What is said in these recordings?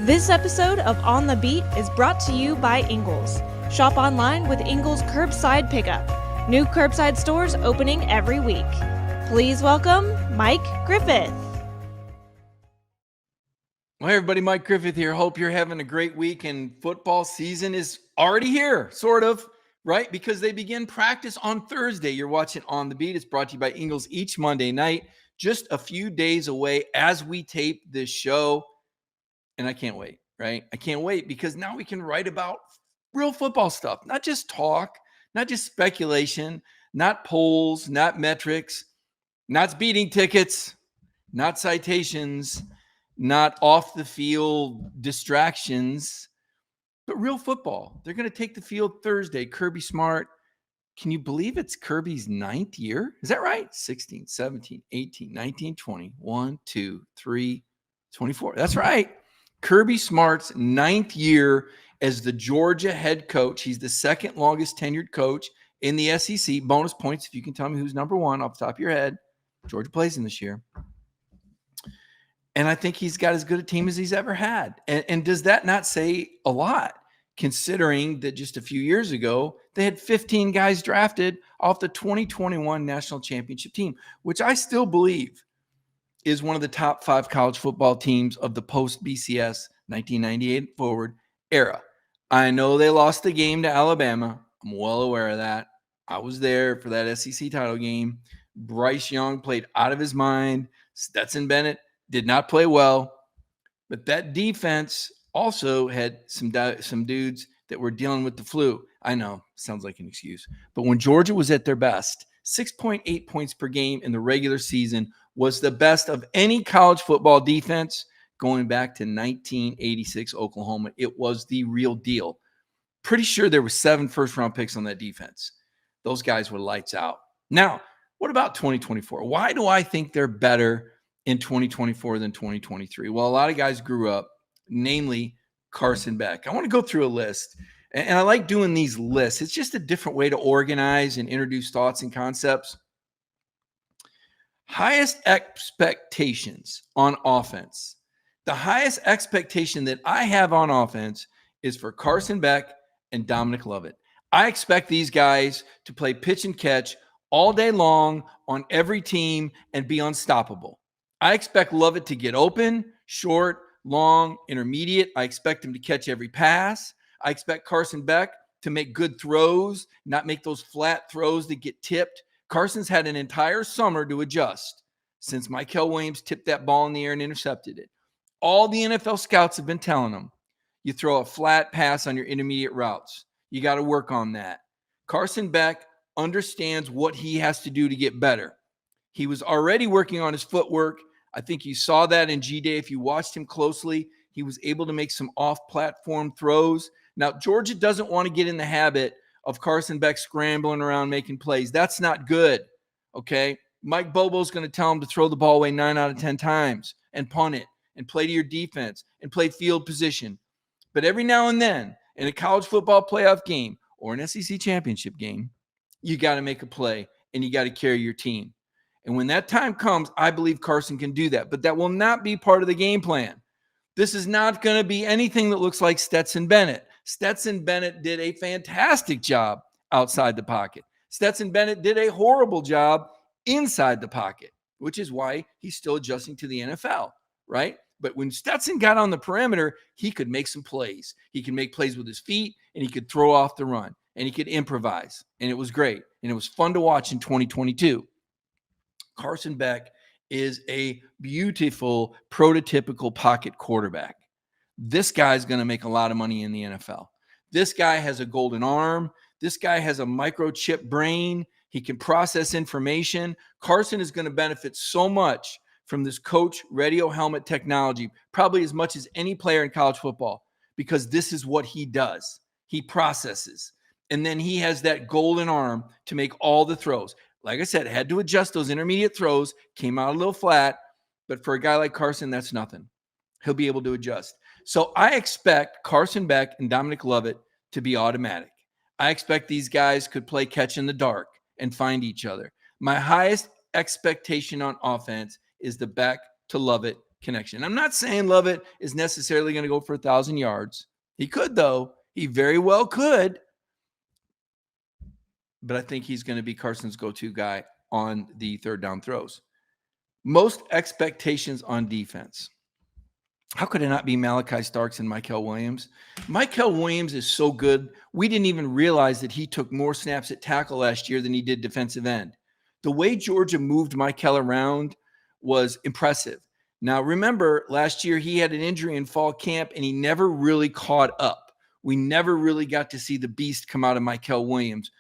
This episode of On the Beat is brought to you by Ingles. Shop online with Ingles Curbside Pickup. New curbside stores opening every week. Please welcome Mike Griffith. Well, hey everybody, Mike Griffith here. Hope you're having a great week, and football season is already here, sort of, right? Because they begin practice on Thursday. You're watching On the Beat. It's brought to you by Ingles each Monday night, just a few days away as we tape this show. And I can't wait, right? I can't wait because now we can write about real football stuff, not just talk, not just speculation, not polls, not metrics, not speeding tickets, not citations, not off the field distractions, but real football. They're going to take the field Thursday. Kirby Smart. Can you believe it's Kirby's 9th year? Is that right? 16, 17, 18, 19, 20, 1, 2, 3, 24. That's right. Kirby Smart's 9th year as the Georgia head coach. He's the second longest tenured coach in the SEC. Bonus points if you can tell me who's number one off the top of your head. Georgia plays in this year. And I think he's got as good a team as he's ever had. And does that not say a lot, considering that just a few years ago, they had 15 guys drafted off the 2021 national championship team, which I still believe is one of the top 5 college football teams of the post-BCS 1998 forward era. I know they lost the game to Alabama. I'm well aware of that. I was there for that SEC title game. Bryce Young played out of his mind. Stetson Bennett did not play well. But that defense also had some dudes that were dealing with the flu. I know, sounds like an excuse. But when Georgia was at their best, 6.8 points per game in the regular season was the best of any college football defense going back to 1986 Oklahoma. It was the real deal. Pretty sure there were 7 first-round picks on that defense. Those guys were lights out. Now, what about 2024? Why do I think they're better in 2024 than 2023? Well, a lot of guys grew up, namely Carson Beck. I want to go through a list, and I like doing these lists. It's just a different way to organize and introduce thoughts and concepts. Highest expectations on offense. The highest expectation that I have on offense is for Carson Beck and Dominic Lovett. I expect these guys to play pitch and catch all day long on every team and be unstoppable. I expect Lovett to get open, short, long, intermediate. I expect him to catch every pass. I expect Carson Beck to make good throws, not make those flat throws that get tipped. Carson's had an entire summer to adjust since Michael Williams tipped that ball in the air and intercepted it. All the NFL scouts have been telling him, you throw a flat pass on your intermediate routes. You got to work on that. Carson Beck understands what he has to do to get better. He was already working on his footwork. I think you saw that in G-Day. If you watched him closely, he was able to make some off-platform throws. Now, Georgia doesn't want to get in the habit of Carson Beck scrambling around making plays. That's not good, okay? Mike Bobo's going to tell him to throw the ball away 9 out of 10 times and punt it and play to your defense and play field position. But every now and then in a college football playoff game or an SEC championship game, you got to make a play and you got to carry your team. And when that time comes, I believe Carson can do that. But that will not be part of the game plan. This is not going to be anything that looks like Stetson Bennett. Stetson Bennett did a fantastic job outside the pocket. Stetson Bennett did a horrible job inside the pocket, which is why he's still adjusting to the NFL, right? But when Stetson got on the perimeter, he could make some plays. He could make plays with his feet, and he could throw off the run, and he could improvise, and it was great. And it was fun to watch in 2022. Carson Beck is a beautiful, prototypical pocket quarterback. This guy's going to make a lot of money in the NFL. This guy has a golden arm. This guy has a microchip brain. He can process information. Carson is going to benefit so much from this coach radio helmet technology, probably as much as any player in college football, because this is what he does. He processes. And then he has that golden arm to make all the throws. Like I said, had to adjust those intermediate throws, came out a little flat, but for a guy like Carson, that's nothing. He'll be able to adjust. So I expect Carson Beck and Dominic Lovett to be automatic. I expect these guys could play catch in the dark and find each other. My highest expectation on offense is the Beck to Lovett connection. I'm not saying Lovett is necessarily going to go for 1,000 yards. He could, though. He very well could. But I think he's going to be Carson's go-to guy on the third down throws. Most expectations on defense. How could it not be Malachi Starks and Mykel Williams? Mykel Williams is so good. We didn't even realize that he took more snaps at tackle last year than he did defensive end. The way Georgia moved Mykel around was impressive. Now, remember, last year he had an injury in fall camp and he never really caught up. We never really got to see the beast come out of Mykel Williams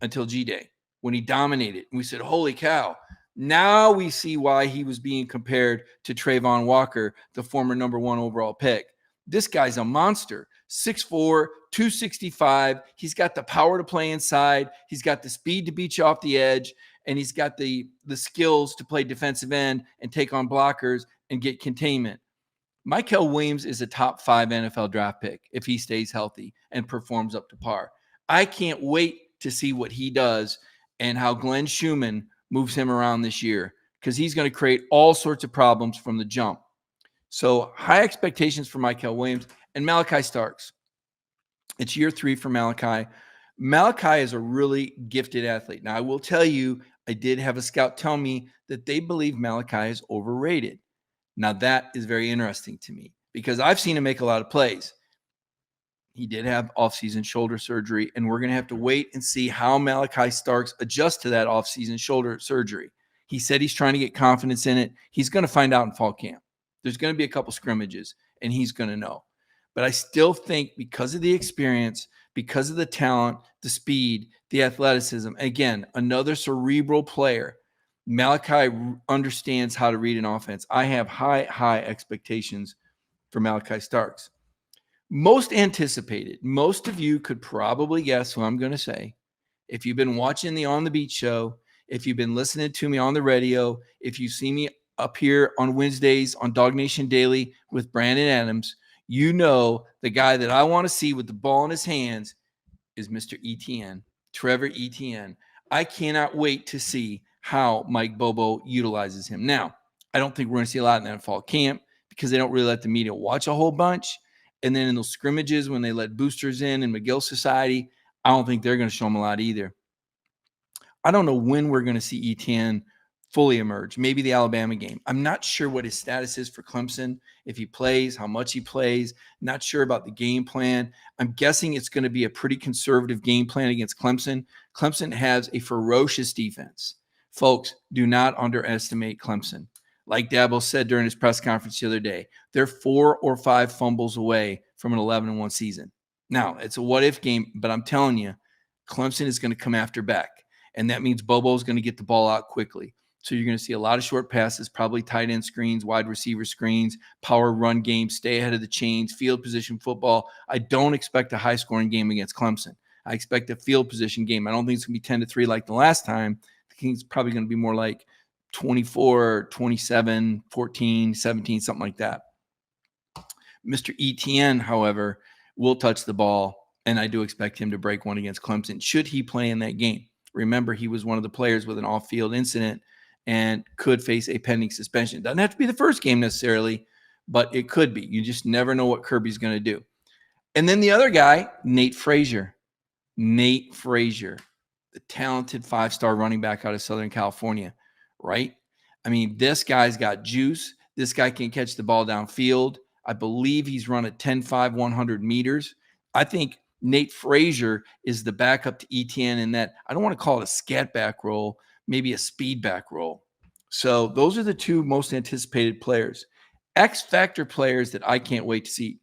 until G-Day when he dominated. And we said, holy cow. Now we see why he was being compared to Trayvon Walker, the former number 1 overall pick. This guy's a monster. 6'4", 265. He's got the power to play inside. He's got the speed to beat you off the edge. And he's got the skills to play defensive end and take on blockers and get containment. Mykel Williams is a top 5 NFL draft pick if he stays healthy and performs up to par. I can't wait to see what he does and how Glenn Schumann moves him around this year, because he's going to create all sorts of problems from the jump. So high expectations for Mykel Williams and Malachi Starks. It's year 3 for Malachi. Malachi is a really gifted athlete. Now, I will tell you, I did have a scout tell me that they believe Malachi is overrated. Now, that is very interesting to me because I've seen him make a lot of plays. He did have offseason shoulder surgery, and we're going to have to wait and see how Malachi Starks adjusts to that offseason shoulder surgery. He said he's trying to get confidence in it. He's going to find out in fall camp. There's going to be a couple scrimmages, and he's going to know. But I still think because of the experience, because of the talent, the speed, the athleticism, again, another cerebral player, Malachi understands how to read an offense. I have high expectations for Malachi Starks. Most anticipated. Most of you could probably guess who I'm going to say. If you've been watching the On the Beat show, if you've been listening to me on the radio, if you see me up here on Wednesdays on DawgNation Daily with Brandon Adams, you know the guy that I want to see with the ball in his hands is Mr. Etienne, Trevor Etienne. I cannot wait to see how Mike Bobo utilizes him. Now, I don't think we're going to see a lot in that fall camp because they don't really let the media watch a whole bunch. And then in those scrimmages, when they let boosters in and McGill Society, I don't think they're going to show them a lot either. I don't know when we're going to see Etienne fully emerge. Maybe the Alabama game. I'm not sure what his status is for Clemson, if he plays, how much he plays. Not sure about the game plan. I'm guessing it's going to be a pretty conservative game plan against Clemson. Clemson has a ferocious defense. Folks, do not underestimate Clemson. Like Dabo said during his press conference the other day, they're 4 or 5 fumbles away from an 11-1 season. Now, it's a what-if game, but I'm telling you, Clemson is going to come after back, and that means Bobo is going to get the ball out quickly. So you're going to see a lot of short passes, probably tight end screens, wide receiver screens, power run game, stay ahead of the chains, field position football. I don't expect a high-scoring game against Clemson. I expect a field position game. I don't think it's going to be 10-3 like the last time. I think it's probably going to be more like 24, 27, 14, 17, something like that. Mr. Etienne, however, will touch the ball, and I do expect him to break one against Clemson should he play in that game. Remember, he was one of the players with an off-field incident and could face a pending suspension. Doesn't have to be the first game necessarily, but it could be. You just never know what Kirby's going to do. And then the other guy, Nate Frazier. Nate Frazier, the talented 5-star running back out of Southern California. Right? I mean, this guy's got juice. This guy can catch the ball downfield. I believe he's run a 10.5, 100 meters. I think Nate Frazier is the backup to Etienne in that, I don't want to call it a scat back role, maybe a speed back role. So those are the 2 most anticipated players. X factor players that I can't wait to see.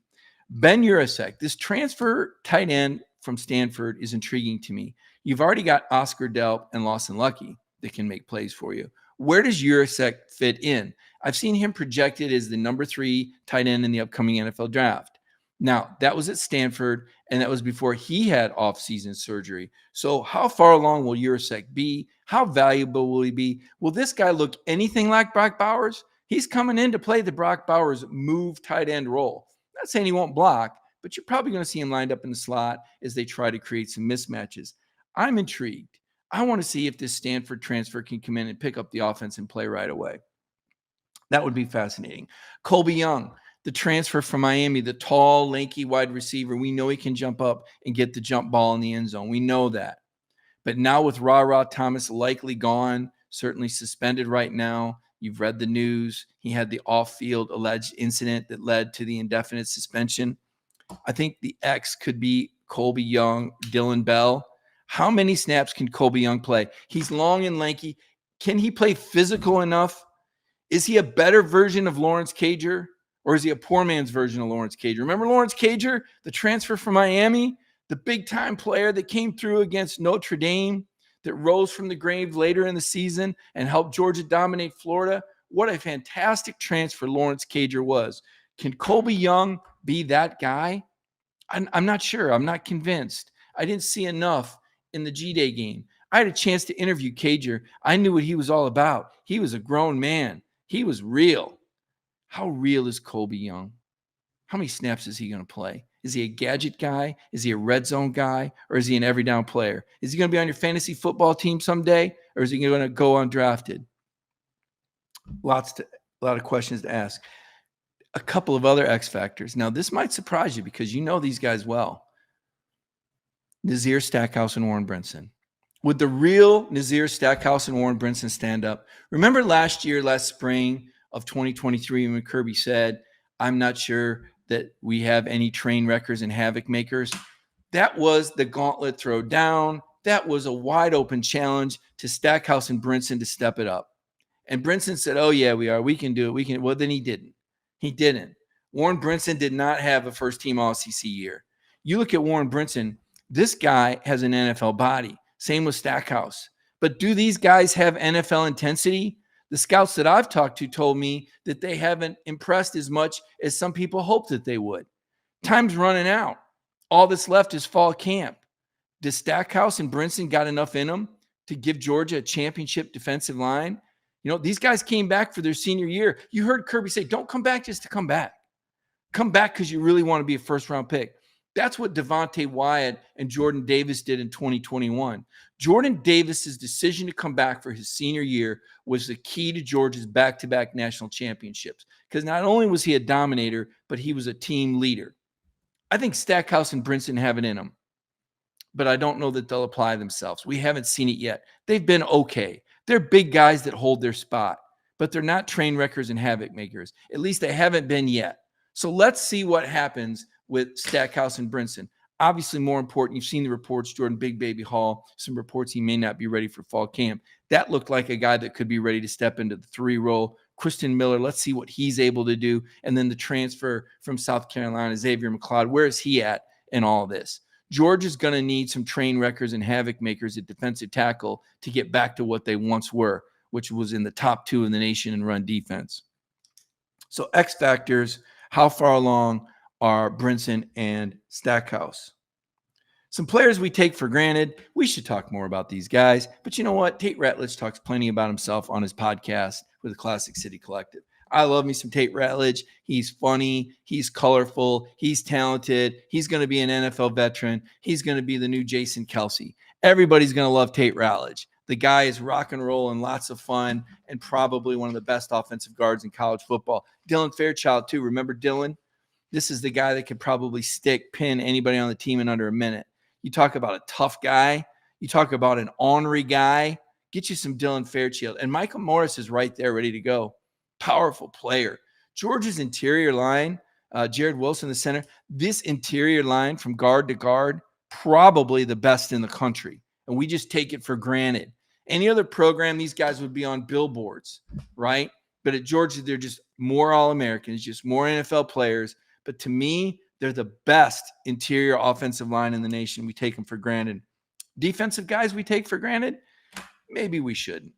Ben Urasek, this transfer tight end from Stanford is intriguing to me. You've already got Oscar Delp and Lawson Lucky that can make plays for you. Where does Urasek fit in? I've seen him projected as the number 3 tight end in the upcoming NFL draft. Now, that was at Stanford, and that was before he had off-season surgery. So how far along will Urasek be? How valuable will he be? Will this guy look anything like Brock Bowers? He's coming in to play the Brock Bowers move tight end role. I'm not saying he won't block, but you're probably going to see him lined up in the slot as they try to create some mismatches. I'm intrigued. I want to see if this Stanford transfer can come in and pick up the offense and play right away. That would be fascinating. Colby Young, the transfer from Miami, the tall, lanky wide receiver. We know he can jump up and get the jump ball in the end zone. We know that. But now with Ra Thomas likely gone, certainly suspended right now, you've read the news. He had the off-field alleged incident that led to the indefinite suspension. I think the X could be Colby Young, Dylan Bell. How many snaps can Colby Young play? He's long and lanky. Can he play physical enough? Is he a better version of Lawrence Cager, or is he a poor man's version of Lawrence Cager? Remember Lawrence Cager, the transfer from Miami, the big-time player that came through against Notre Dame, that rose from the grave later in the season and helped Georgia dominate Florida? What a fantastic transfer Lawrence Cager was. Can Colby Young be that guy? I'm not sure. I'm not convinced. I didn't see enough in the G-Day game. I had a chance to interview Cager. I knew what he was all about. He was a grown man. He was real. How real is Colby Young? How many snaps is he going to play? Is he a gadget guy? Is he a red zone guy? Or is he an every down player? Is he going to be on your fantasy football team someday? Or is he going to go undrafted? A lot of questions to ask. A couple of other X factors. Now, this might surprise you because you know these guys well. Nazir Stackhouse and Warren Brinson. Would the real Nazir Stackhouse and Warren Brinson stand up? Remember last spring of 2023 when Kirby said, I'm not sure that we have any train wreckers and havoc makers? That was the gauntlet throw down. That was a wide open challenge to Stackhouse and Brinson to step it up. And Brinson said, oh, yeah, we are. We can do it. Well, then he didn't. He didn't. Warren Brinson did not have a first-team All-SEC year. You look at Warren Brinson, this guy has an NFL body. Same with Stackhouse. But do these guys have NFL intensity? The scouts that I've talked to told me that they haven't impressed as much as some people hoped that they would. Time's running out. All that's left is fall camp. Does Stackhouse and Brinson got enough in them to give Georgia a championship defensive line? You know, these guys came back for their senior year. You heard Kirby say, don't come back just to come back. Come back because you really want to be a first-round pick. That's what Devontae Wyatt and Jordan Davis did in 2021. Jordan Davis's decision to come back for his senior year was the key to Georgia's back-to-back national championships, because not only was he a dominator, but he was a team leader. I think Stackhouse and Brinson have it in them, but I don't know that they'll apply themselves. We haven't seen it yet. They've been okay. They're big guys that hold their spot, but they're not train wreckers and havoc makers. At least they haven't been yet. So let's see what happens with Stackhouse and Brinson. Obviously, more important, you've seen the reports, Jordan Big Baby Hall, some reports he may not be ready for fall camp. That looked like a guy that could be ready to step into the 3 role. Kristen Miller, let's see what he's able to do. And then the transfer from South Carolina, Xavier McLeod, where is he at in all of this? Georgia's going to need some train wreckers and havoc makers at defensive tackle to get back to what they once were, which was in the top 2 in the nation in run defense. So X factors, how far along are Brinson and Stackhouse? Some players we take for granted. We should talk more about these guys. But you know what? Tate Ratledge talks plenty about himself on his podcast with the Classic City Collective. I love me some Tate Ratledge. He's funny. He's colorful. He's talented. He's going to be an NFL veteran. He's going to be the new Jason Kelsey. Everybody's going to love Tate Ratledge. The guy is rock and roll and lots of fun and probably one of the best offensive guards in college football. Dylan Fairchild, too. Remember Dylan? This is the guy that could probably pin anybody on the team in under a minute. You talk about a tough guy. You talk about an ornery guy. Get you some Dylan Fairchild. And Michael Morris is right there ready to go. Powerful player. Georgia's interior line, Jared Wilson, the center, this interior line from guard to guard, probably the best in the country. And we just take it for granted. Any other program, these guys would be on billboards, right? But at Georgia, they're just more All-Americans, just more NFL players. But to me, they're the best interior offensive line in the nation. We take them for granted. Defensive guys we take for granted? Maybe we shouldn't.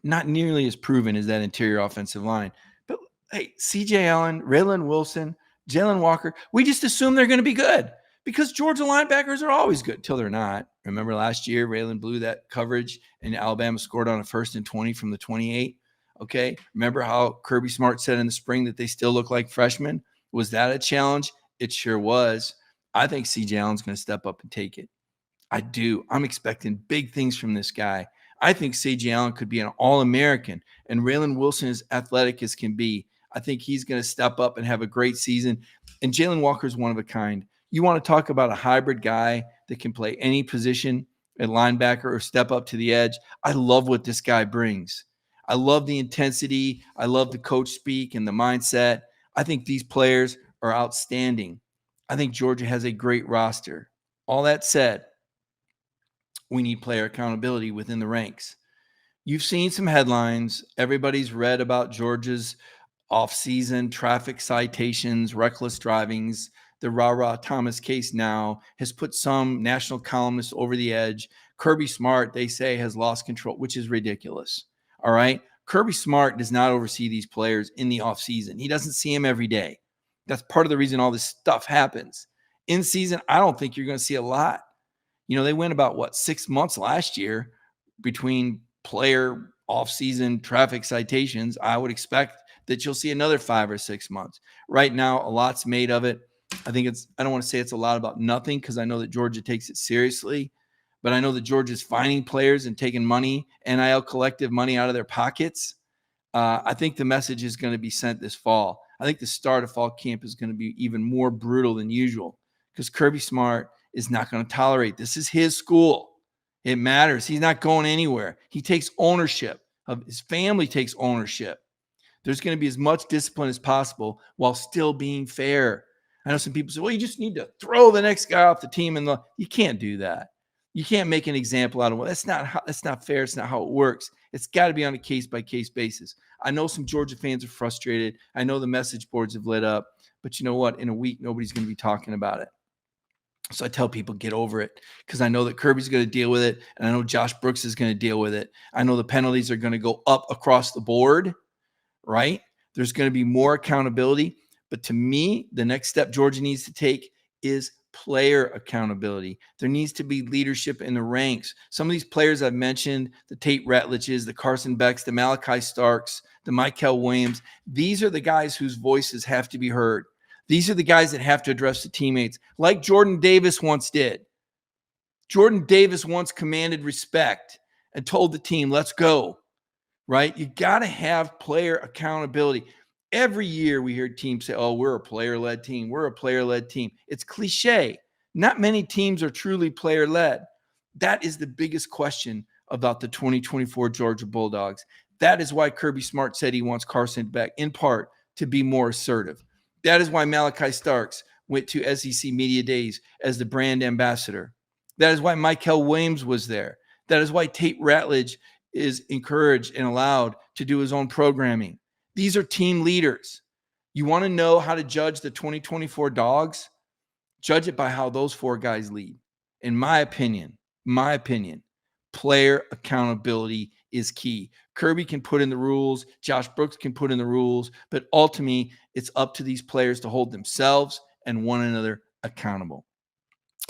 Not nearly as proven as that interior offensive line. But, hey, C.J. Allen, Raylan Wilson, Jalen Walker, we just assume they're going to be good because Georgia linebackers are always good till they're not. Remember last year, Raylan blew that coverage and Alabama scored on a 1st and 20 from the 28. Okay. Remember how Kirby Smart said in the spring that they still look like freshmen? Was that a challenge? It sure was. I think C.J. Allen's going to step up and take it. I do. I'm expecting big things from this guy. I think Sage Allen could be an All-American, and Raylan Wilson is athletic as can be. I think he's going to step up and have a great season. And Jalen Walker is one of a kind. You want to talk about a hybrid guy that can play any position at linebacker or step up to the edge. I love what this guy brings. I love the intensity. I love the coach speak and the mindset. I think these players are outstanding. I think Georgia has a great roster. All that said, we need player accountability within the ranks. You've seen some headlines. Everybody's read about Georgia's off-season traffic citations, reckless drivings. The Ra Thomas case now has put some national columnists over the edge. Kirby Smart, they say, has lost control, which is ridiculous. All right. Kirby Smart does not oversee these players in the offseason. He doesn't see them every day. That's part of the reason all this stuff happens. In season, I don't think you're going to see a lot. They went about 6 months last year between player off-season traffic citations. I would expect that you'll see another 5 or 6 months. Right now, a lot's made of it. I don't want to say it's a lot about nothing, because I know that Georgia takes it seriously, but I know that Georgia's finding players and taking money, NIL collective money out of their pockets. I think the message is going to be sent this fall. I think the start of fall camp is going to be even more brutal than usual, because Kirby Smart is not going to tolerate. This is his school. It matters. He's not going anywhere. He takes ownership. His family takes ownership. There's going to be as much discipline as possible while still being fair. I know some people say, well, you just need to throw the next guy off the team. And you can't do that. You can't make an example out of it. That's not fair. It's not how it works. It's got to be on a case-by-case basis. I know some Georgia fans are frustrated. I know the message boards have lit up. But you know what? In a week, nobody's going to be talking about it. So I tell people, get over it, because I know that Kirby's going to deal with it, and I know Josh Brooks is going to deal with it. I know the penalties are going to go up across the board, right? There's going to be more accountability. But to me, the next step Georgia needs to take is player accountability. There needs to be leadership in the ranks. Some of these players I've mentioned, the Tate Ratledges, the Carson Becks, the Malachi Starks, the Michael Williams, these are the guys whose voices have to be heard. These are the guys that have to address the teammates, like Jordan Davis once did. Jordan Davis once commanded respect and told the team, let's go, right? You got to have player accountability. Every year we hear teams say, oh, we're a player-led team. We're a player-led team. It's cliche. Not many teams are truly player-led. That is the biggest question about the 2024 Georgia Bulldogs. That is why Kirby Smart said he wants Carson Beck, in part, to be more assertive. That is why Malachi Starks went to SEC Media Days as the brand ambassador. That is why Michael Williams was there. That is why Tate Ratledge is encouraged and allowed to do his own programming. These are team leaders. You want to know how to judge the 2024 Dogs? Judge it by how those 4 guys lead. In my opinion, player accountability is key. Kirby can put in the rules. Josh Brooks can put in the rules. But ultimately, it's up to these players to hold themselves and one another accountable.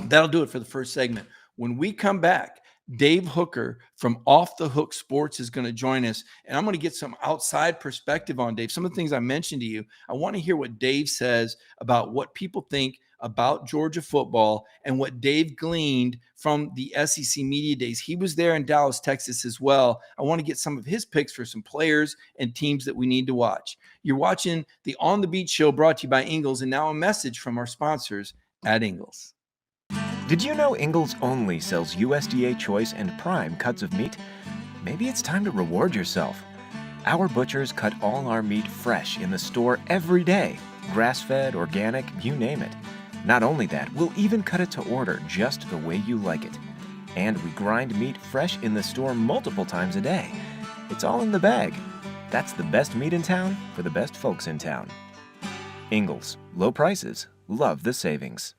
That'll do it for the first segment. When we come back, Dave Hooker from Off the Hook Sports is going to join us, and I'm going to get some outside perspective on Dave. Some of the things I mentioned to you, I want to hear what Dave says about what people think about Georgia football and what Dave gleaned from the SEC Media Days. He was there in Dallas, Texas as well. I want to get some of his picks for some players and teams that we need to watch. You're watching the On the Beat show brought to you by Ingles, and now a message from our sponsors at Ingles. Did you know Ingles only sells USDA choice and prime cuts of meat? Maybe it's time to reward yourself. Our butchers cut all our meat fresh in the store every day. Grass-fed, organic, you name it. Not only that, we'll even cut it to order just the way you like it. And we grind meat fresh in the store multiple times a day. It's all in the bag. That's the best meat in town for the best folks in town. Ingles, low prices, love the savings.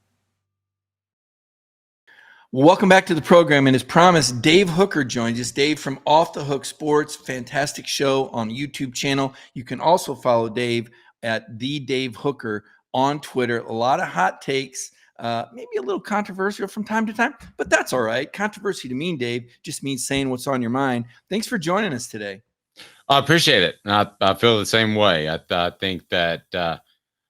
Welcome back to the program, and as promised, Dave Hooker joins us. Dave from Off the Hook Sports, fantastic show on YouTube channel. You can also follow Dave at the Dave Hooker on Twitter. A lot of hot takes, maybe a little controversial from time to time, but that's all right. Controversy to me, Dave, just means saying what's on your mind. Thanks for joining us today. I appreciate it. I feel the same way. I think that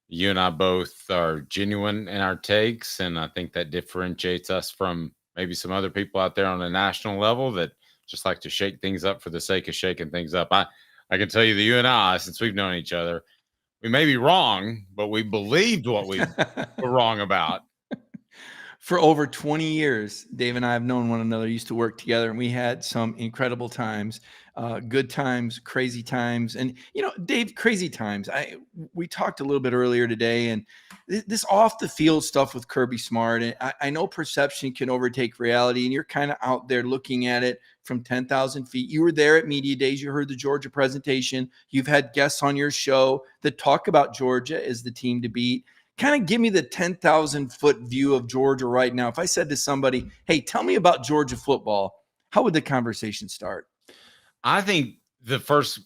you and I both are genuine in our takes, and I think that differentiates us from maybe some other people out there on a national level that just like to shake things up for the sake of shaking things up. I can tell you that you and I, since we've known each other, we may be wrong, but we believed what we were wrong about. For over 20 years, Dave and I have known one another, used to work together, and we had some incredible times, good times, crazy times. And, Dave, crazy times. We talked a little bit earlier today, and this off the field stuff with Kirby Smart. And I know perception can overtake reality, and you're kind of out there looking at it from 10,000 feet. You were there at Media Days. You heard the Georgia presentation. You've had guests on your show that talk about Georgia as the team to beat. Kind of give me the 10,000 foot view of Georgia right now. If I said to somebody, hey, tell me about Georgia football, how would the conversation start? I think the first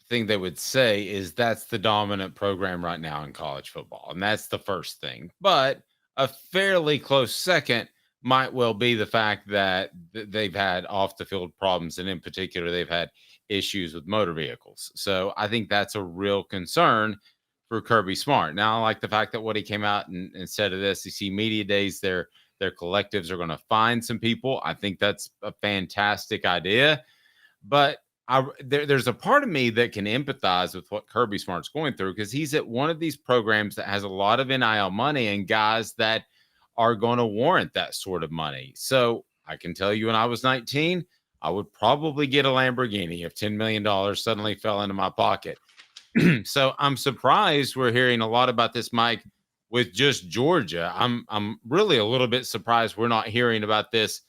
thing they would say is that's the dominant program right now in college football. And that's the first thing. But a fairly close second might well be the fact that they've had off the field problems. And in particular, they've had issues with motor vehicles. So I think that's a real concern for Kirby Smart. Now, I like the fact that what he came out and said at the SEC Media Days, their collectives are going to find some people. I think that's a fantastic idea. But there's a part of me that can empathize with what Kirby Smart's going through, because he's at one of these programs that has a lot of NIL money and guys that are going to warrant that sort of money. So I can tell you, when I was 19, I would probably get a Lamborghini if $10 million suddenly fell into my pocket. So I'm surprised we're hearing a lot about this, Mike, with just Georgia. I'm really a little bit surprised we're not hearing about this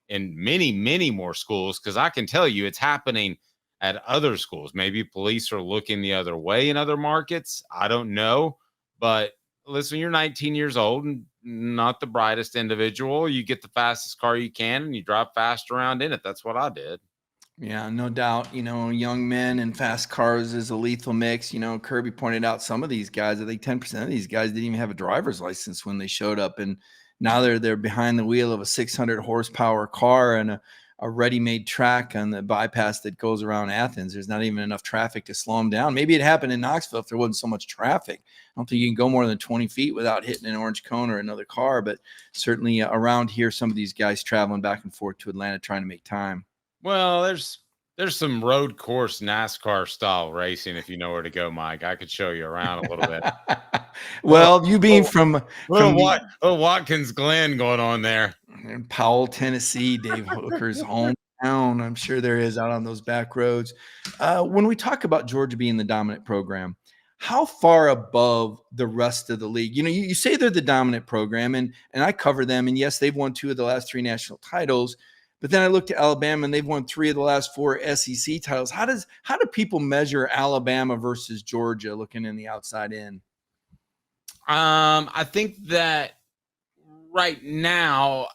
in many, many more schools, because I can tell you it's happening at other schools. Maybe police are looking the other way in other markets. I don't know. But listen, you're 19 years old and not the brightest individual. You get the fastest car you can and you drive fast around in it. That's what I did. Yeah, no doubt. Young men and fast cars is a lethal mix. Kirby pointed out some of these guys, I think 10% of these guys didn't even have a driver's license when they showed up. And now they're behind the wheel of a 600 horsepower car and a ready-made track on the bypass that goes around Athens. There's not even enough traffic to slow them down. Maybe it happened in Knoxville if there wasn't so much traffic. I don't think you can go more than 20 feet without hitting an orange cone or another car. But certainly around here, some of these guys traveling back and forth to Atlanta trying to make time. Well, there's some road course NASCAR style racing if you know where to go, Mike. I could show you around a little bit. Well, you being from Watkins Glen going on there. In Powell, Tennessee, Dave Hooker's hometown. I'm sure there is out on those back roads. When we talk about Georgia being the dominant program, how far above the rest of the league? You say they're the dominant program, and I cover them. And yes, they've won 2 of the last 3 national titles. But then I looked at Alabama, and they've won 3 of the last 4 SEC titles. How do people measure Alabama versus Georgia looking in the outside in? I think that right now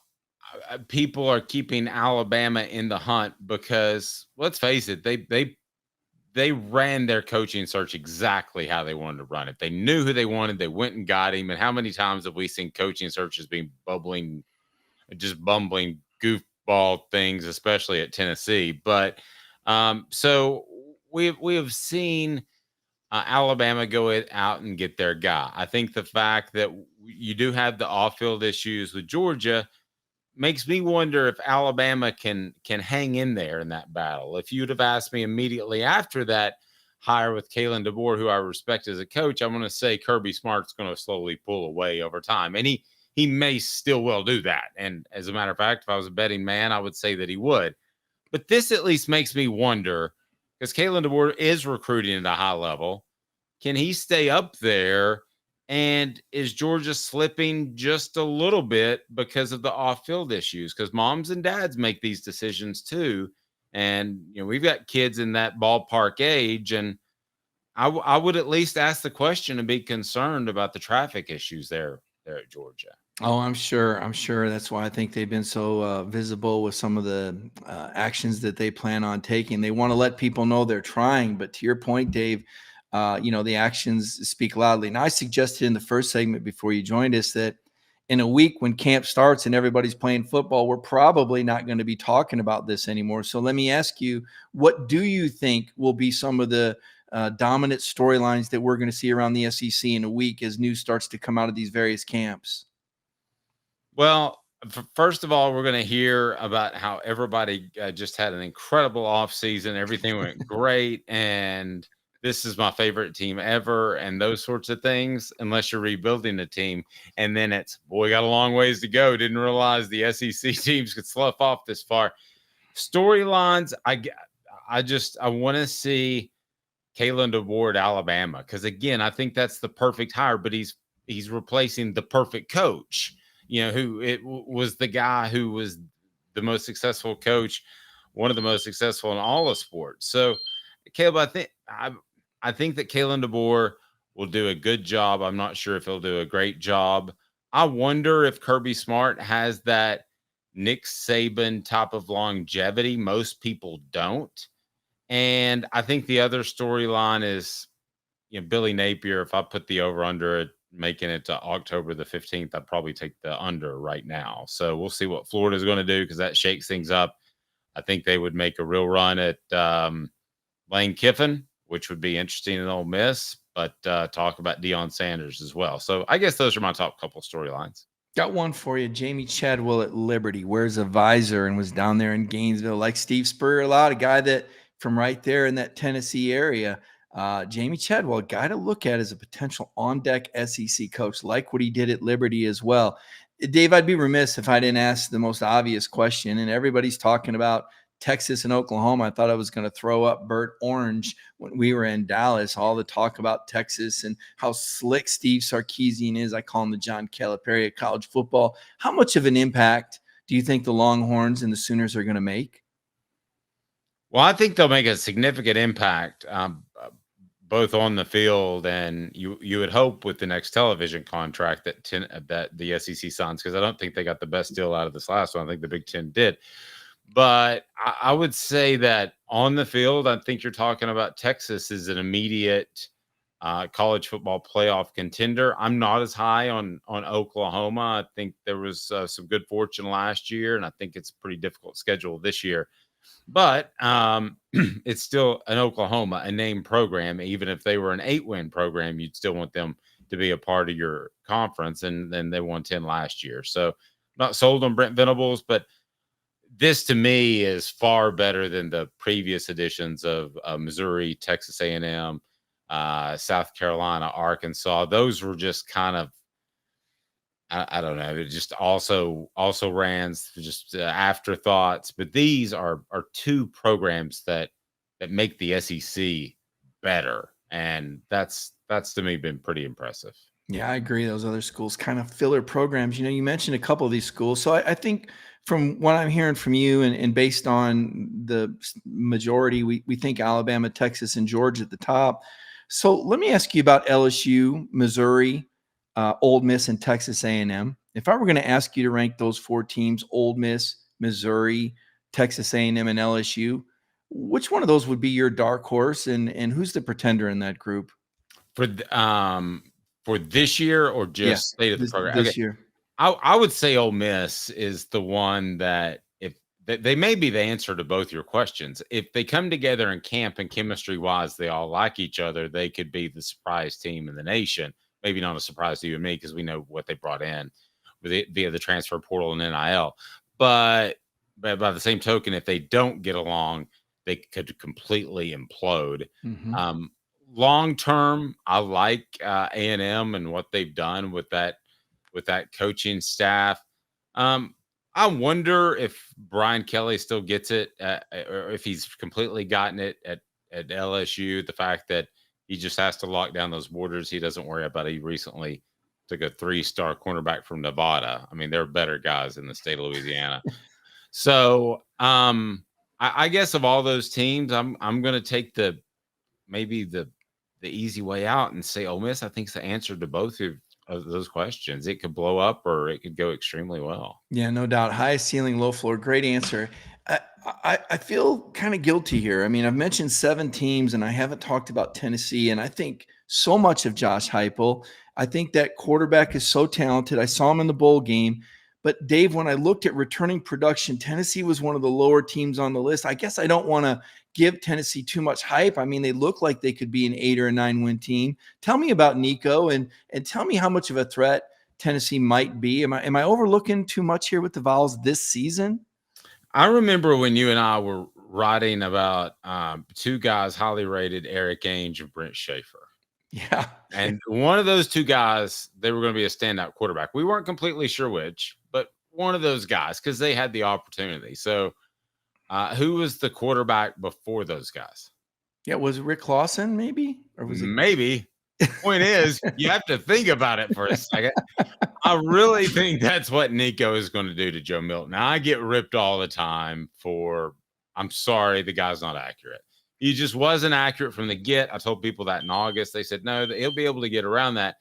people are keeping Alabama in the hunt because, let's face it, they ran their coaching search exactly how they wanted to run it. They knew who they wanted. They went and got him. And how many times have we seen coaching searches being bumbling goofball things, especially at Tennessee? But so we have seen Alabama go out and get their guy. I think the fact that you do have the off-field issues with Georgia makes me wonder if Alabama can hang in there in that battle. If you'd have asked me immediately after that hire with Kalen DeBoer, who I respect as a coach, I'm going to say Kirby Smart's going to slowly pull away over time. And he may still well do that. And as a matter of fact, if I was a betting man, I would say that he would. But this at least makes me wonder, because Kalen DeBoer is recruiting at a high level. Can he stay up there? And is Georgia slipping just a little bit because of the off-field issues? Because moms and dads make these decisions too. And, we've got kids in that ballpark age. And I would at least ask the question and be concerned about the traffic issues there at Georgia. Oh, I'm sure. That's why I think they've been so visible with some of the actions that they plan on taking. They want to let people know they're trying. But to your point, Dave, the actions speak loudly. Now, I suggested in the first segment before you joined us that in a week when camp starts and everybody's playing football, we're probably not going to be talking about this anymore. So let me ask you, what do you think will be some of the dominant storylines that we're going to see around the SEC in a week as news starts to come out of these various camps? Well, First of all, we're going to hear about how everybody just had an incredible offseason. Everything went great. And this is my favorite team ever. And those sorts of things, unless you're rebuilding a team. And then it's, boy, got a long ways to go. Didn't realize the SEC teams could slough off this far. Storylines, I want to see Kalen DeBoer at Alabama. Because, again, I think that's the perfect hire. But he's replacing the perfect coach. Who was the guy who was the most successful coach, one of the most successful in all of sports. So, Caleb, I think that Kalen DeBoer will do a good job. I'm not sure if he'll do a great job. I wonder if Kirby Smart has that Nick Saban type of longevity. Most people don't. And I think the other storyline is, Billy Napier. If I put the over under it, making it to October the 15th, I'd probably take the under right now. So we'll see what Florida is going to do, because that shakes things up. I think they would make a real run at Lane Kiffin, which would be interesting in Ole Miss, but talk about Deion Sanders as well. So I guess those are my top couple storylines. Got one for you. Jamie Chadwell at Liberty wears a visor and was down there in Gainesville, like Steve Spurrier a lot, a guy that from right there in that Tennessee area. Jamie Chadwell, a guy to look at as a potential on-deck SEC coach, like what he did at Liberty as well. Dave, I'd be remiss if I didn't ask the most obvious question, and everybody's talking about Texas and Oklahoma. I thought I was going to throw up Burt Orange when we were in Dallas, all the talk about Texas and how slick Steve Sarkisian is. I call him the John Calipari of college football. How much of an impact do you think the Longhorns and the Sooners are going to make? Well, I think they'll make a significant impact, both on the field, and you would hope with the next television contract that the SEC signs, because I don't think they got the best deal out of this last one. I think the Big Ten did. But I would say that on the field, I think you're talking about Texas as an immediate college football playoff contender. I'm not as high on Oklahoma. I think there was some good fortune last year, and I think it's a pretty difficult schedule this year. But it's still an Oklahoma, a named program. Even if they were an 8-win program, you'd still want them to be a part of your conference. And then they won 10 last year. So not sold on Brent Venables, but this to me is far better than the previous editions of Missouri, Texas A&M, South Carolina, Arkansas. Those were just kind of, I don't know. It just also ran just afterthoughts. But these are two programs that make the SEC better, and that's to me been pretty impressive. Yeah, I agree. Those other schools kind of filler programs. You mentioned a couple of these schools, so I think from what I'm hearing from you, and based on the majority, we think Alabama, Texas, and Georgia at the top. So let me ask you about LSU, Missouri, Ole Miss, and Texas A&M. If I were going to ask you to rank those four teams, Ole Miss, Missouri, Texas A&M, and LSU, which one of those would be your dark horse, and who's the pretender in that group? For this year, or just state of the program? This year. I would say Ole Miss is the one that, if they may be the answer to both your questions. If they come together in camp and chemistry-wise, they all like each other, they could be the surprise team in the nation. Maybe not a surprise to you and me, because we know what they brought in via the transfer portal and NIL. But by the same token, if they don't get along, they could completely implode. Mm-hmm. Long term, I like A&M and what they've done with that coaching staff. I wonder if Brian Kelly still gets it, or if he's completely gotten it at LSU. The fact that he just has to lock down those borders. He doesn't worry about it. He recently took a 3-star cornerback from Nevada. I mean, there are better guys in the state of Louisiana. So I guess of all those teams, I'm going to take the easy way out and say Ole Miss, I think, is the answer to both of those questions. It could blow up or it could go extremely well. Yeah, no doubt. High ceiling, low floor. Great answer. I feel kind of guilty here. I mean, I've mentioned 7 teams and I haven't talked about Tennessee. And I think so much of Josh Heupel. I think that quarterback is so talented. I saw him in the bowl game. But Dave, when I looked at returning production, Tennessee was one of the lower teams on the list. I guess I don't want to give Tennessee too much hype. I mean, they look like they could be an 8 or a 9 win team. Tell me about Nico and tell me how much of a threat Tennessee might be. Am I overlooking too much here with the Vols this season? I remember when you and I were writing about two guys highly rated, Eric Ainge and Brent Schaefer. Yeah. And one of those two guys, they were going to be a standout quarterback. We weren't completely sure which, but one of those guys, because they had the opportunity. So who was the quarterback before those guys? Yeah, was it Rick Clausen maybe? Or was it Maybe. Point is, you have to think about it for a second. I really think that's what Nico is going to do to Joe Milton. Now, I get ripped all the time for, I'm sorry, the guy's not accurate. He just wasn't accurate from the get. I told people that in August. They said, no, he'll be able to get around that.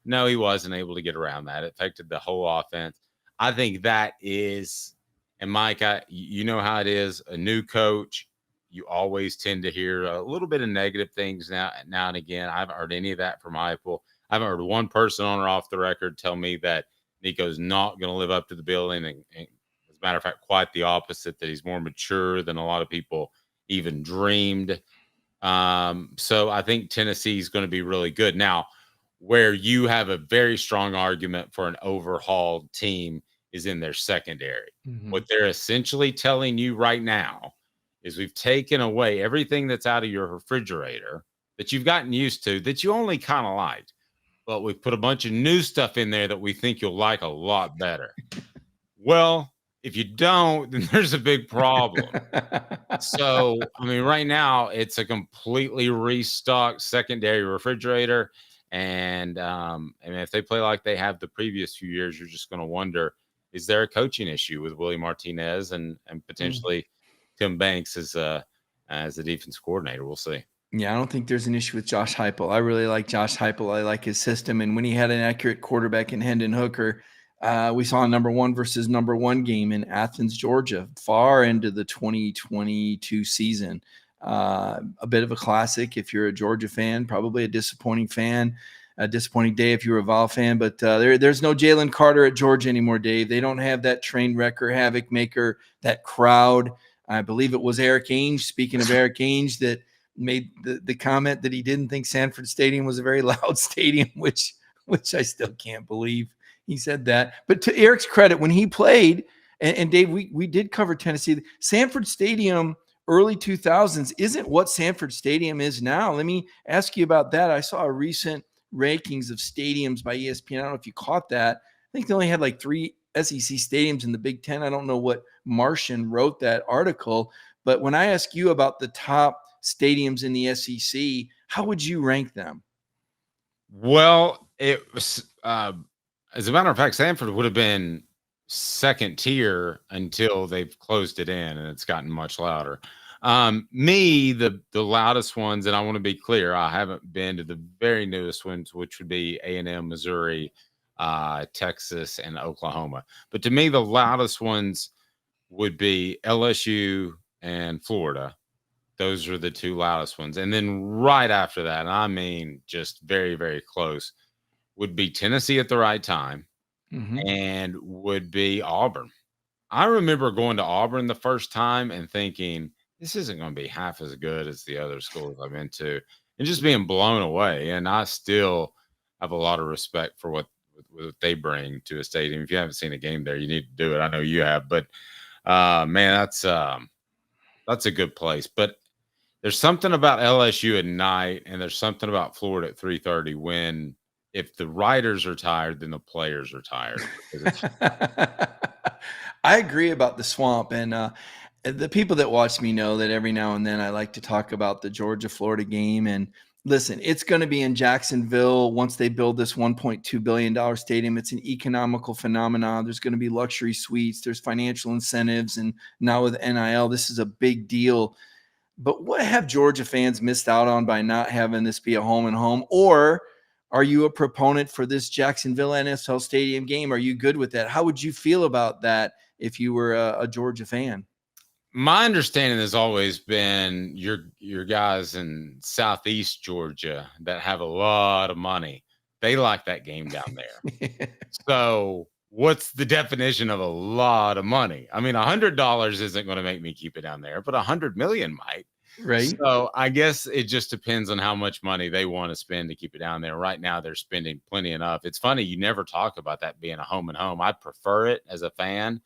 No, he wasn't able to get around that. It affected the whole offense. I think that is, and Mike, you know how it is, a new coach. You always tend to hear a little bit of negative things now and again. I haven't heard any of that from Heupel. I haven't heard one person on or off the record tell me that Nico's not going to live up to the billing. And as a matter of fact, quite the opposite, that he's more mature than a lot of people even dreamed. So I think Tennessee is going to be really good. Now, where you have a very strong argument for an overhauled team is in their secondary. Mhm. What they're essentially telling you right now is we've taken away everything that's out of your refrigerator that you've gotten used to, that you only kind of liked, but we've put a bunch of new stuff in there that we think you'll like a lot better. Well, if you don't, then there's a big problem. So, I mean, right now it's a completely restocked secondary refrigerator. And if they play like they have the previous few years, you're just going to wonder, is there a coaching issue with Willie Martinez and potentially Tim Banks as a defense coordinator? We'll see. Yeah, I don't think there's an issue with Josh Heupel. I really like Josh Heupel. I like his system. And when he had an accurate quarterback in Hendon Hooker, we saw a number 1 versus number 1 game in Athens, Georgia, far into the 2022 season. A bit of a classic if you're a Georgia fan, probably a disappointing day if you're a Vol fan. But there's no Jalen Carter at Georgia anymore, Dave. They don't have that train wrecker, havoc maker, that crowd. I believe it was Eric Ainge, speaking of Eric Ainge, that made the comment that he didn't think Sanford Stadium was a very loud stadium, which I still can't believe he said that. But to Eric's credit, when he played, and Dave, we did cover Tennessee, Sanford Stadium early 2000s isn't what Sanford Stadium is now. Let me ask you about that. I saw a recent rankings of stadiums by ESPN. I don't know if you caught that. I think they only had like 3 SEC stadiums in the Big Ten. I don't know what Martian wrote that article, but when I ask you about the top stadiums in the SEC, how would you rank them? Well, it was, as a matter of fact, Sanford would have been second tier until they've closed it in and it's gotten much louder. The loudest ones, and I want to be clear, I haven't been to the very newest ones, which would be A&M, Missouri, Texas, and Oklahoma. But to me, the loudest ones would be LSU and Florida. Those are the 2 loudest ones. And then right after that, and I mean just very, very close, would be Tennessee at the right time, and would be Auburn. I remember going to Auburn the first time and thinking, this isn't going to be half as good as the other schools I've been to, and just being blown away. And I still have a lot of respect for what they bring to a stadium. If you haven't seen a game there, you need to do it. I know you have, but man, that's a good place. But there's something about LSU at night, and there's something about Florida at 3:30 when, if the writers are tired, then the players are tired. I agree about the Swamp. And the people that watch me know that every now and then I like to talk about the Georgia-Florida game. And listen, it's going to be in Jacksonville once they build this $1.2 billion stadium. It's an economical phenomenon. There's going to be luxury suites. There's financial incentives. And now with NIL, this is a big deal. But what have Georgia fans missed out on by not having this be a home and home? Or are you a proponent for this Jacksonville NFL Stadium game? Are you good with that? How would you feel about that if you were a Georgia fan? My understanding has always been your guys in Southeast Georgia that have a lot of money, they like that game down there. So what's the definition of a lot of money? I mean, $100 isn't going to make me keep it down there, but $100 million might. Right. So I guess it just depends on how much money they want to spend to keep it down there. Right now, they're spending plenty enough. It's funny, you never talk about that being a home and home. I prefer it as a fan,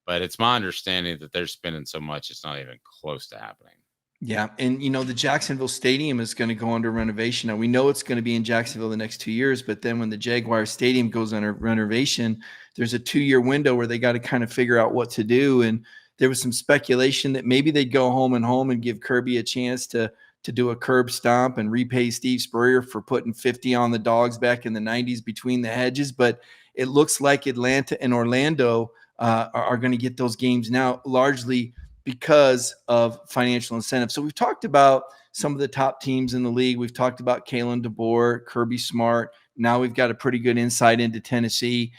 but it's my understanding that they're spending so much, it's not even close to happening. Yeah. And, the Jacksonville Stadium is going to go under renovation. Now, we know it's going to be in Jacksonville the next 2 years, but then when the Jaguar Stadium goes under renovation, there's a 2-year window where they got to kind of figure out what to do. And there was some speculation that maybe they'd go home and give Kirby a chance to do a curb stomp and repay Steve Spurrier for putting 50 on the Dogs back in the 90s between the hedges. But it looks like Atlanta and Orlando are going to get those games now, largely because of financial incentives. So we've talked about some of the top teams in the league. We've talked about Kalen DeBoer, Kirby Smart. Now we've got a pretty good insight into Tennessee.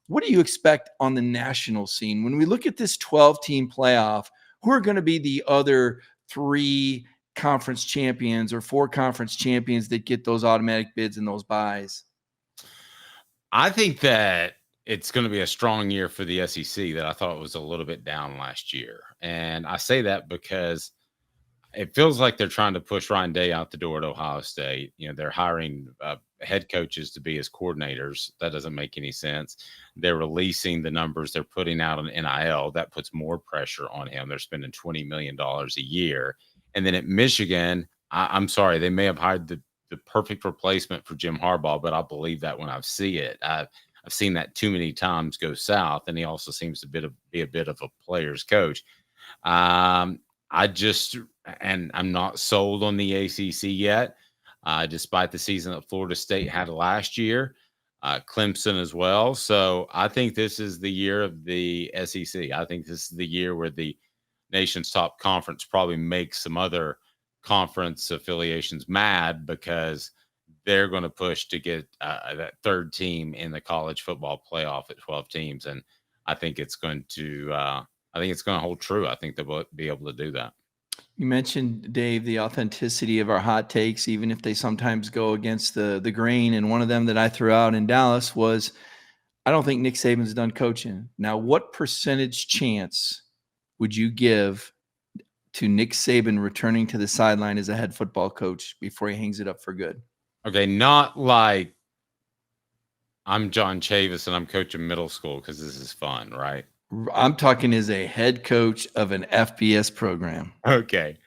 What do you expect on the national scene? When we look at this 12-team playoff, who are going to be the other 3 conference champions or 4 conference champions that get those automatic bids and those buys? I think that it's going to be a strong year for the SEC that I thought was a little bit down last year. And I say that because it feels like they're trying to push Ryan Day out the door at Ohio State. They're hiring head coaches to be his coordinators. That doesn't make any sense. They're releasing the numbers they're putting out on NIL. That puts more pressure on him. They're spending $20 million a year. And then at Michigan, I'm sorry, they may have hired the perfect replacement for Jim Harbaugh, but I believe that when I see it. I've seen that too many times go south, and he also seems to be a bit of a player's coach. I'm not sold on the ACC yet, despite the season that Florida State had last year, Clemson as well. So I think this is the year of the SEC. I think this is the year where the nation's top conference probably makes some other conference affiliations mad because they're going to push to get that 3rd team in the college football playoff at 12 teams. And I think it's going to hold true. I think they'll be able to do that. You mentioned, Dave, the authenticity of our hot takes, even if they sometimes go against the grain. And one of them that I threw out in Dallas was, I don't think Nick Saban's done coaching. Now, what percentage chance would you give to Nick Saban returning to the sideline as a head football coach before he hangs it up for good? Okay, not like I'm John Chavis and I'm coaching middle school because this is fun, right? I'm talking as a head coach of an FBS program. Okay.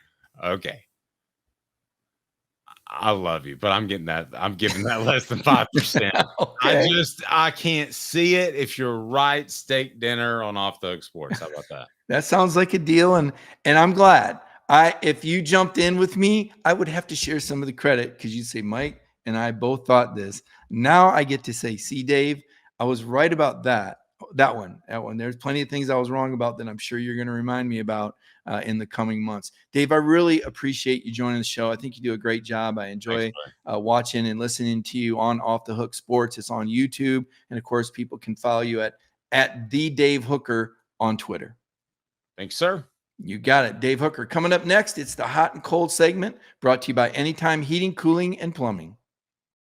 I love you, but I'm giving that less than 5%. Okay. I can't see it. If you're right, steak dinner on Off the Hook Sports. How about that? That sounds like a deal. And I'm glad. If you jumped in with me, I would have to share some of the credit because you'd say, Mike and I both thought this. Now I get to say, see, Dave, I was right about that one. There's plenty of things I was wrong about that I'm sure you're going to remind me about in the coming months. Dave, I really appreciate you joining the show. I think you do a great job. I enjoy watching and listening to you on Off the Hook Sports. It's on YouTube. And of course, people can follow you at the Dave Hooker on Twitter. Thanks, sir. You got it. Dave Hooker. Coming up next, it's the Hot and Cold segment brought to you by Anytime Heating, Cooling, and Plumbing.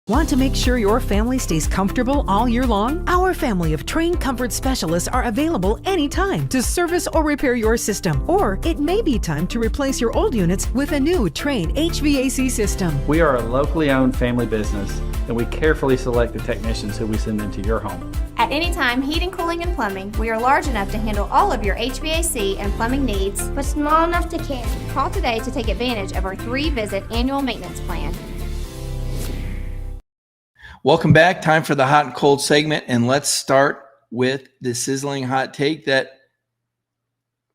Want to make sure your family stays comfortable all year long? Our family of trained comfort specialists are available anytime to service or repair your system. Or it may be time to replace your old units with a new trained HVAC system. We are a locally owned family business, and we carefully select the technicians who we send into your home. At Anytime Heating, Cooling, and Plumbing, we are large enough to handle all of your HVAC and plumbing needs, but small enough to care. Call today to take advantage of our 3-visit annual maintenance plan. Welcome back. Time for the Hot and Cold segment, and let's start with the sizzling hot take that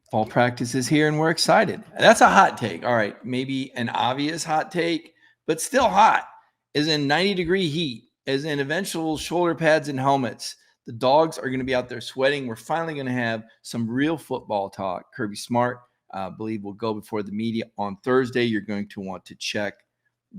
fall practice is here and we're excited. That's a hot take. All right, maybe an obvious hot take, but still hot, is in 90-degree heat, as in eventual shoulder pads and helmets. The Dogs are going to be out there sweating. We're finally going to have some real football talk. Kirby Smart, I believe, will go before the media on Thursday. You're going to want to check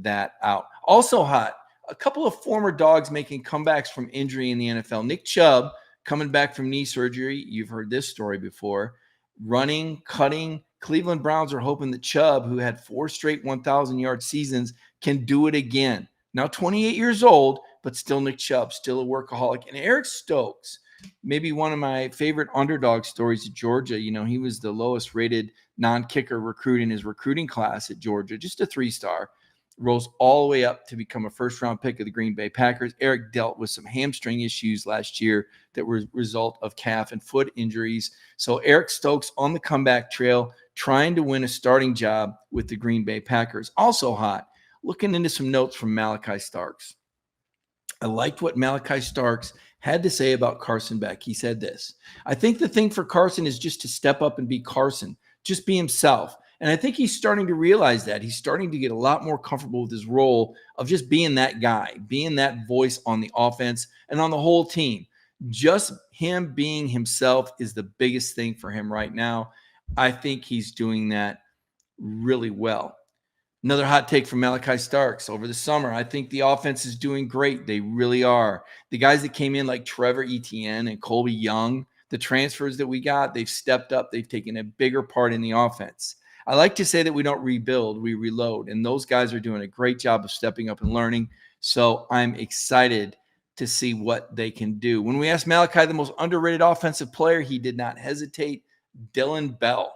that out. Also hot, a couple of former Dogs making comebacks from injury in the NFL. Nick Chubb coming back from knee surgery. You've heard this story before. Running, cutting. Cleveland Browns are hoping that Chubb, who had 4 straight 1,000-yard seasons, can do it again. Now 28 years old, but still Nick Chubb, still a workaholic. And Eric Stokes, maybe one of my favorite underdog stories at Georgia. You know, he was the lowest rated non-kicker recruit in his recruiting class at Georgia, just a 3-star, rose all the way up to become a first-round pick of the Green Bay Packers. Eric dealt with some hamstring issues last year that were a result of calf and foot injuries. So Eric Stokes on the comeback trail, trying to win a starting job with the Green Bay Packers. Also hot, looking into some notes from Malachi Starks. I liked what Malachi Starks had to say about Carson Beck. He said this: I think the thing for Carson is just to step up and be Carson, just be himself. And I think he's starting to realize that. He's starting to get a lot more comfortable with his role of just being that guy, being that voice on the offense and on the whole team. Just him being himself is the biggest thing for him right now. I think he's doing that really well. Another hot take from Malachi Starks over the summer. I think the offense is doing great. They really are. The guys that came in like Trevor Etienne and Colby Young, the transfers that we got, they've stepped up. They've taken a bigger part in the offense. I like to say that we don't rebuild, we reload. And those guys are doing a great job of stepping up and learning. So I'm excited to see what they can do. When we asked Malachi the most underrated offensive player, he did not hesitate. Dylan Bell.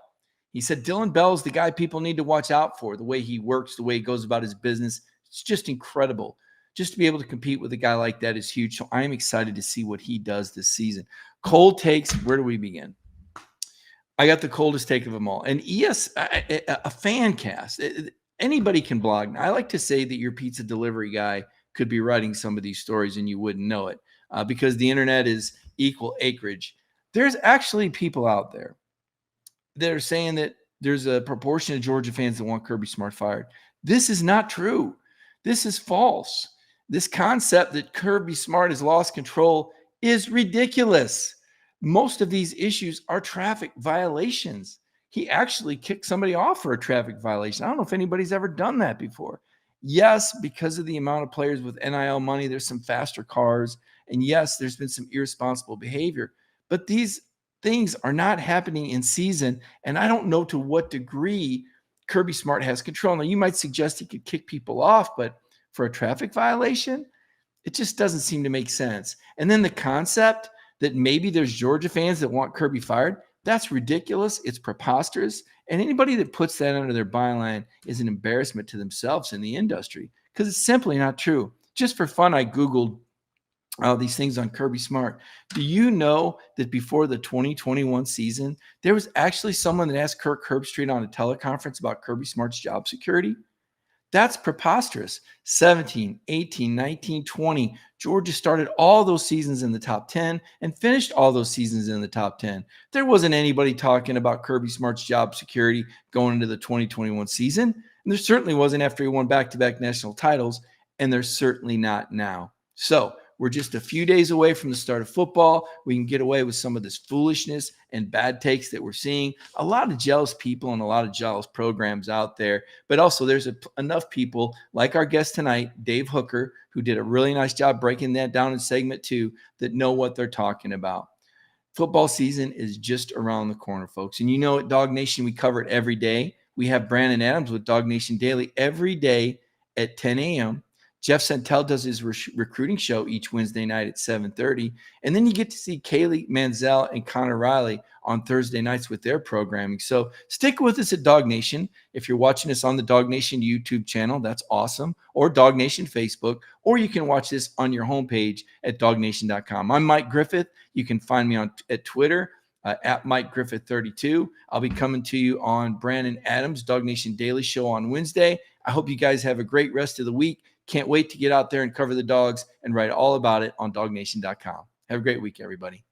He said Dylan Bell is the guy people need to watch out for, the way he works, the way he goes about his business. It's just incredible. Just to be able to compete with a guy like that is huge. So I am excited to see what he does this season. Cold takes, where do we begin? I got the coldest take of them all. And a fan cast. Anybody can blog. I like to say that your pizza delivery guy could be writing some of these stories and you wouldn't know it because the internet is equal acreage. There's actually people out there that are saying that there's a proportion of Georgia fans that want Kirby Smart fired. This is not true. This is false. This concept that Kirby Smart has lost control is ridiculous. Most of these issues are traffic violations. He actually kicked somebody off for a traffic violation. I don't know if anybody's ever done that before. Yes, because of the amount of players with NIL money, there's some faster cars. And yes, there's been some irresponsible behavior. But these things are not happening in season. And I don't know to what degree Kirby Smart has control. Now, you might suggest he could kick people off, but for a traffic violation, it just doesn't seem to make sense. And then the concept that maybe there's Georgia fans that want Kirby fired, that's ridiculous. It's preposterous. And anybody that puts that under their byline is an embarrassment to themselves in the industry because it's simply not true. Just for fun, I Googled these things on Kirby Smart. Do you know that before the 2021 season, there was actually someone that asked Kirk Herbstreit on a teleconference about Kirby Smart's job security? That's preposterous. 17, 18, 19, 20. Georgia started all those seasons in the top 10 and finished all those seasons in the top 10. There wasn't anybody talking about Kirby Smart's job security going into the 2021 season. And there certainly wasn't after he won back-to-back national titles. And there's certainly not now. So we're just a few days away from the start of football. We can get away with some of this foolishness and bad takes that we're seeing. A lot of jealous people and a lot of jealous programs out there. But also there's enough people like our guest tonight, Dave Hooker, who did a really nice job breaking that down in segment 2 that know what they're talking about. Football season is just around the corner, folks. And you know at DawgNation, we cover it every day. We have Brandon Adams with DawgNation Daily every day at 10 a.m. Jeff Santel does his recruiting show each Wednesday night at 7:30. And then you get to see Kaylee Manziel and Connor Riley on Thursday nights with their programming. So stick with us at DawgNation. If you're watching us on the DawgNation YouTube channel, that's awesome. Or DawgNation Facebook. Or you can watch this on your homepage at DawgNation.com. I'm Mike Griffith. You can find me at Twitter at Mike Griffith 32. I'll be coming to you on Brandon Adams' DawgNation Daily Show on Wednesday. I hope you guys have a great rest of the week. Can't wait to get out there and cover the Dogs and write all about it on DawgNation.com. Have a great week, everybody.